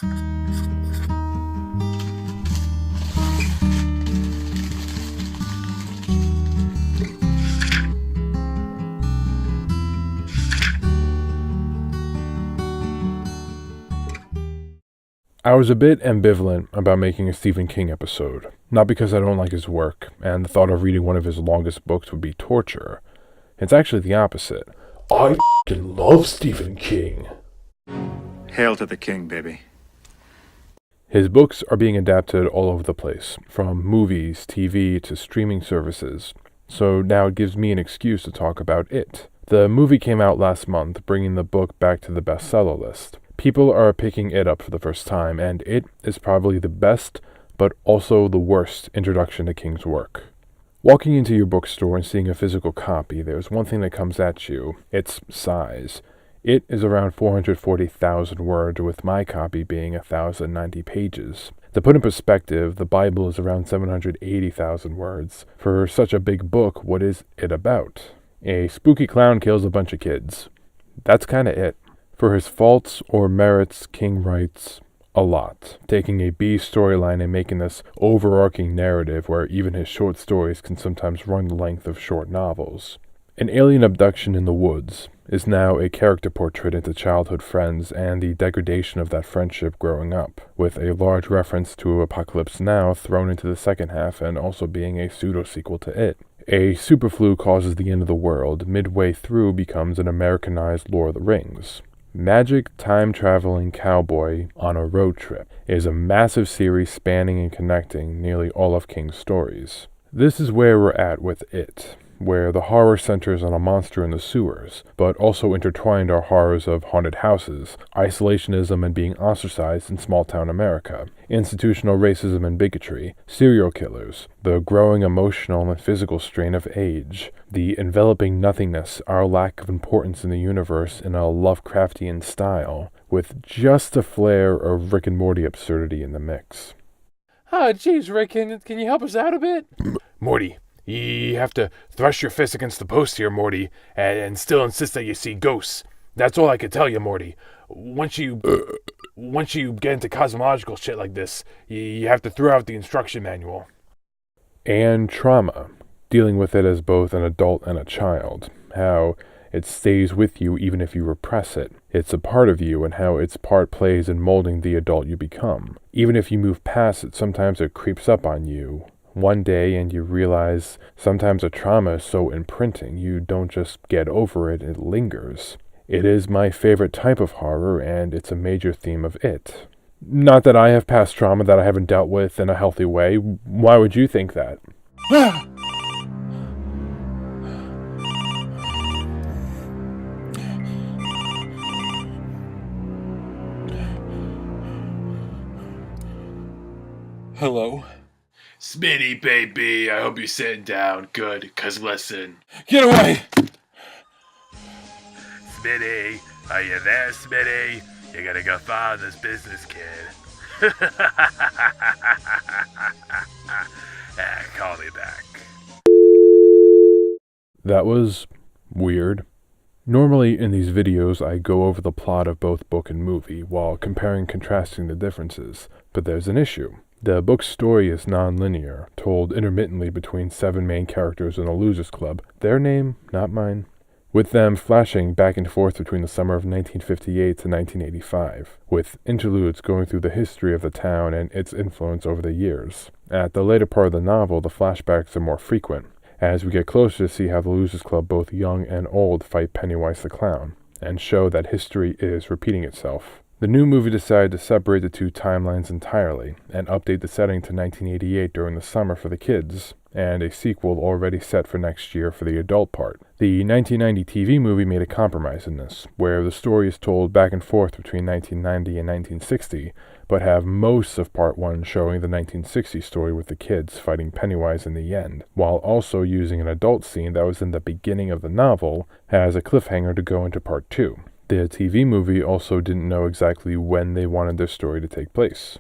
I was a bit ambivalent about making a Stephen King episode, not because I don't like his work, and the thought of reading one of his longest books would be torture. It's actually the opposite. I f***ing love Stephen King. Hail to the king, baby. His books are being adapted all over the place, from movies, TV, to streaming services, so now it gives me an excuse to talk about it. The movie came out last month, bringing the book back to the bestseller list. People are picking it up for the first time, and it is probably the best, but also the worst introduction to King's work. Walking into your bookstore and seeing a physical copy, there's one thing that comes at you. Its size. It is around 440,000 words, with my copy being 1,090 pages. To put in perspective, the Bible is around 780,000 words. For such a big book, what is it about? A spooky clown kills a bunch of kids. That's kinda it. For his faults or merits, King writes a lot, taking a B storyline and making this overarching narrative where even his short stories can sometimes run the length of short novels. An alien abduction in the woods is now a character portrait into childhood friends and the degradation of that friendship growing up, with a large reference to Apocalypse Now thrown into the second half and also being a pseudo-sequel to it. A superflu causes the end of the world, midway through becomes an Americanized Lord of the Rings. Magic time-traveling cowboy on a road trip is a massive series spanning and connecting nearly all of King's stories. This is where we're at with it, where the horror centers on a monster in the sewers, but also intertwined are horrors of haunted houses, isolationism and being ostracized in small-town America, institutional racism and bigotry, serial killers, the growing emotional and physical strain of age, the enveloping nothingness, our lack of importance in the universe in a Lovecraftian style, with just a flair of Rick and Morty absurdity in the mix. Oh, geez, Rick, can you help us out a bit? Morty. You have to thrust your fist against the post here, Morty, and still insist that you see ghosts. That's all I can tell you, Morty. Once you get into cosmological shit like this, you have to throw out the instruction manual. And trauma, dealing with it as both an adult and a child. How it stays with you even if you repress it. It's a part of you and how its part plays in molding the adult you become. Even if you move past it, sometimes it creeps up on you. One day and you realize sometimes a trauma is so imprinting you don't just get over it, it lingers. It is my favorite type of horror and it's a major theme of it. Not that I have past trauma that I haven't dealt with in a healthy way. Why would you think that? Hello? Smitty, baby, I hope you're sitting down. Good, 'cause listen. Get away! Smitty, are you there, Smitty? You're gonna go far in this business, kid. Call me back. That was weird. Normally in these videos I go over the plot of both book and movie while comparing and contrasting the differences, but there's an issue. The book's story is non-linear, told intermittently between 7 main characters in a losers club, their name, not mine, with them flashing back and forth between the summer of 1958 to 1985, with interludes going through the history of the town and its influence over the years. At the later part of the novel, the flashbacks are more frequent, as we get closer to see how the losers club, both young and old, fight Pennywise the clown, and show that history is repeating itself. The new movie decided to separate the two timelines entirely and update the setting to 1988 during the summer for the kids, and a sequel already set for next year for the adult part. The 1990 TV movie made a compromise in this, where the story is told back and forth between 1990 and 1960, but have most of part 1 showing the 1960 story with the kids fighting Pennywise in the end, while also using an adult scene that was in the beginning of the novel as a cliffhanger to go into part 2. The TV movie also didn't know exactly when they wanted their story to take place.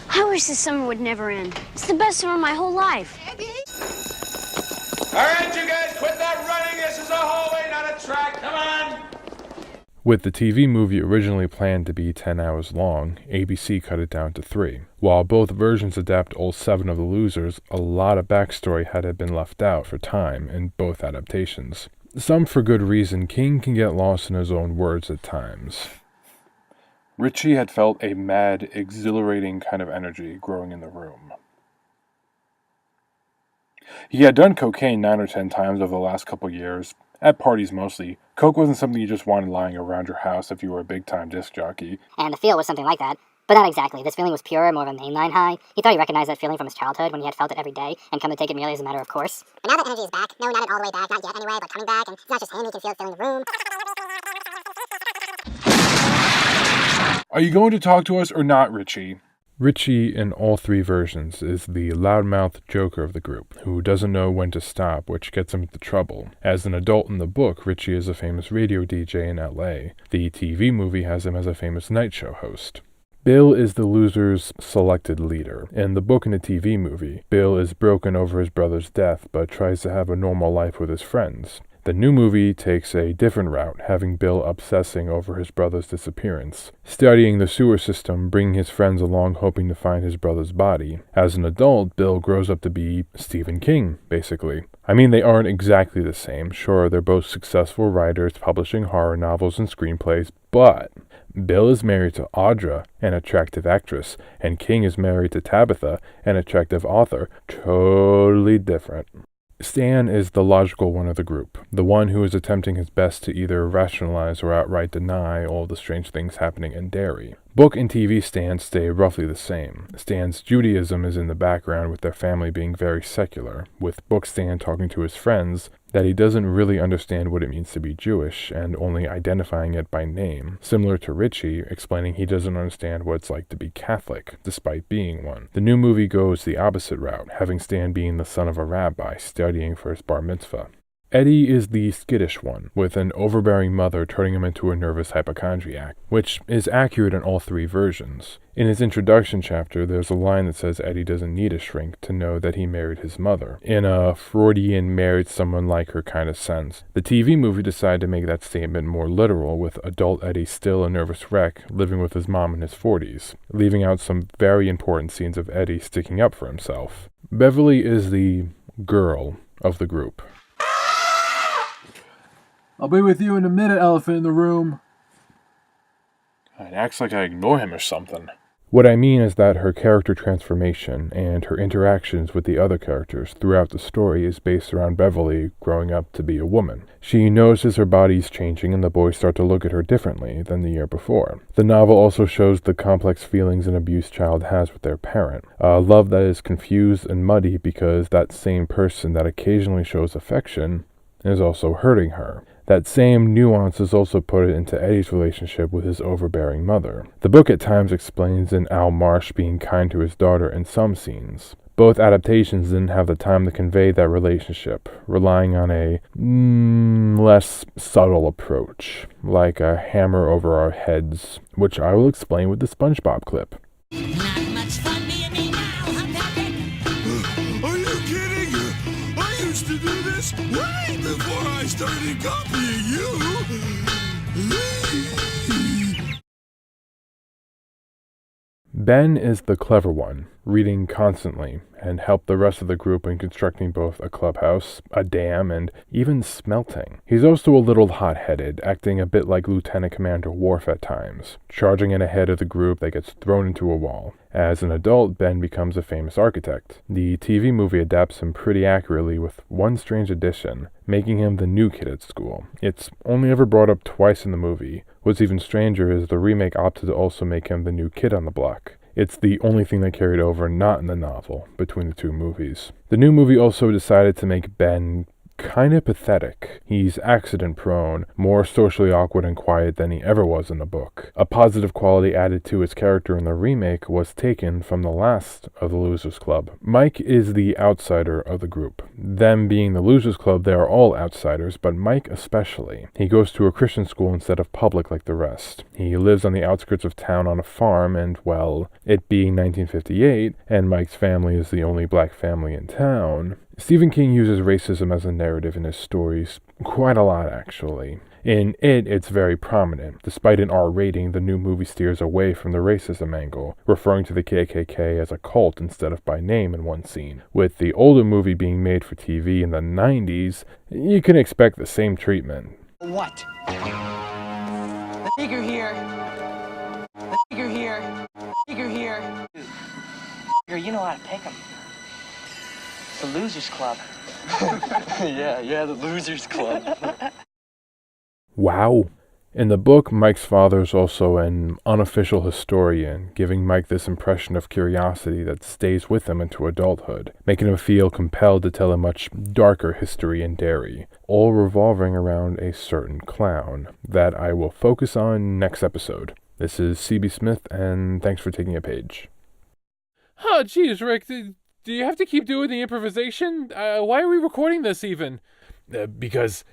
I wish the summer would never end. It's the best summer of my whole life. All right, you guys, quit that running. This is a hallway, not a track. Come on. With the TV movie originally planned to be 10 hours long, ABC cut it down to 3. While both versions adapt all 7 of the losers, a lot of backstory had been left out for time in both adaptations. Some for good reason. King can get lost in his own words at times. Richie had felt a mad, exhilarating kind of energy growing in the room. He had done cocaine 9 or 10 times over the last couple years, at parties mostly. Coke wasn't something you just wanted lying around your house if you were a big-time disc jockey. And the feel was something like that. But not exactly. This feeling was pure, more of a mainline high. He thought he recognized that feeling from his childhood when he had felt it every day and come to take it merely as a matter of course. But now that energy is back, no, not all the way back, not yet anyway, but coming back, and it's not just him, he can feel it filling the room. Are you going to talk to us or not, Richie? Richie, in all 3 versions, is the loudmouth joker of the group, who doesn't know when to stop, which gets him into trouble. As an adult in the book, Richie is a famous radio DJ in LA. The TV movie has him as a famous night show host. Bill is the loser's selected leader. In the book and the TV movie, Bill is broken over his brother's death, but tries to have a normal life with his friends. The new movie takes a different route, having Bill obsessing over his brother's disappearance, studying the sewer system, bringing his friends along hoping to find his brother's body. As an adult, Bill grows up to be Stephen King, basically. I mean, they aren't exactly the same. Sure, they're both successful writers publishing horror novels and screenplays, but Bill is married to Audra, an attractive actress, and King is married to Tabitha, an attractive author. Totally different. Stan is the logical one of the group, the one who is attempting his best to either rationalize or outright deny all the strange things happening in Derry. Book and TV Stan stay roughly the same. Stan's Judaism is in the background, with their family being very secular, with Book Stan talking to his friends that he doesn't really understand what it means to be Jewish and only identifying it by name, similar to Richie explaining he doesn't understand what it's like to be Catholic, despite being one. The new movie goes the opposite route, having Stan being the son of a rabbi studying for his bar mitzvah. Eddie is the skittish one, with an overbearing mother turning him into a nervous hypochondriac, which is accurate in all 3 versions. In his introduction chapter, there's a line that says Eddie doesn't need a shrink to know that he married his mother, in a Freudian married someone like her kind of sense. The TV movie decided to make that statement more literal, with adult Eddie still a nervous wreck, living with his mom in his 40s, leaving out some very important scenes of Eddie sticking up for himself. Beverly is the girl of the group. I'll be with you in a minute, elephant in the room. It acts like I ignore him or something. What I mean is that her character transformation and her interactions with the other characters throughout the story is based around Beverly growing up to be a woman. She notices her body's changing and the boys start to look at her differently than the year before. The novel also shows the complex feelings an abused child has with their parent. A love that is confused and muddy because that same person that occasionally shows affection is also hurting her. That same nuance is also put into Eddie's relationship with his overbearing mother. The book at times explains in Al Marsh being kind to his daughter in some scenes. Both adaptations didn't have the time to convey that relationship, relying on a less subtle approach, like a hammer over our heads, which I will explain with the SpongeBob clip. Not much fun being me now, huh, Patrick? Are you kidding? I used to do this way before I started copying you. Ben is the clever one, reading constantly, and helped the rest of the group in constructing both a clubhouse, a dam, and even smelting. He's also a little hot-headed, acting a bit like Lieutenant Commander Worf at times, charging in ahead of the group that gets thrown into a wall. As an adult, Ben becomes a famous architect. The TV movie adapts him pretty accurately with one strange addition, making him the new kid at school. It's only ever brought up twice in the movie. What's even stranger is the remake opted to also make him the new kid on the block. It's the only thing that carried over not in the novel between the 2 movies. The new movie also decided to make Ben kind of pathetic. He's accident-prone, more socially awkward and quiet than he ever was in the book. A positive quality added to his character in the remake was taken from the last of the Losers Club. Mike is the outsider of the group. Them being the Losers Club, they are all outsiders, but Mike especially. He goes to a Christian school instead of public like the rest. He lives on the outskirts of town on a farm, and, well, it being 1958, and Mike's family is the only black family in town, Stephen King uses racism as a narrative in his stories quite a lot, actually. In it, it's very prominent. Despite an R rating, the new movie steers away from the racism angle, referring to the KKK as a cult instead of by name in one scene. With the older movie being made for TV in the 90s, you can expect the same treatment. What? The nigger here. The nigger here. Nigger here. Nigger, you know how to pick 'em. It's the Losers Club. yeah, the Losers Club. Wow. In the book, Mike's father is also an unofficial historian, giving Mike this impression of curiosity that stays with him into adulthood, making him feel compelled to tell a much darker history in Derry, all revolving around a certain clown that I will focus on next episode. This is CB Smith, and thanks for taking a page. Oh, geez, Rick, do you have to keep doing the improvisation? Why are we recording this even? Because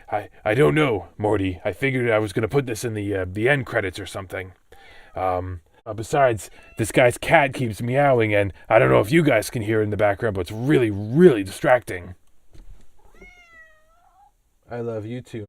I don't know, Morty. I figured I was going to put this in the end credits or something. Besides, this guy's cat keeps meowing, and I don't know if you guys can hear it in the background, but it's really, really distracting. I love you too.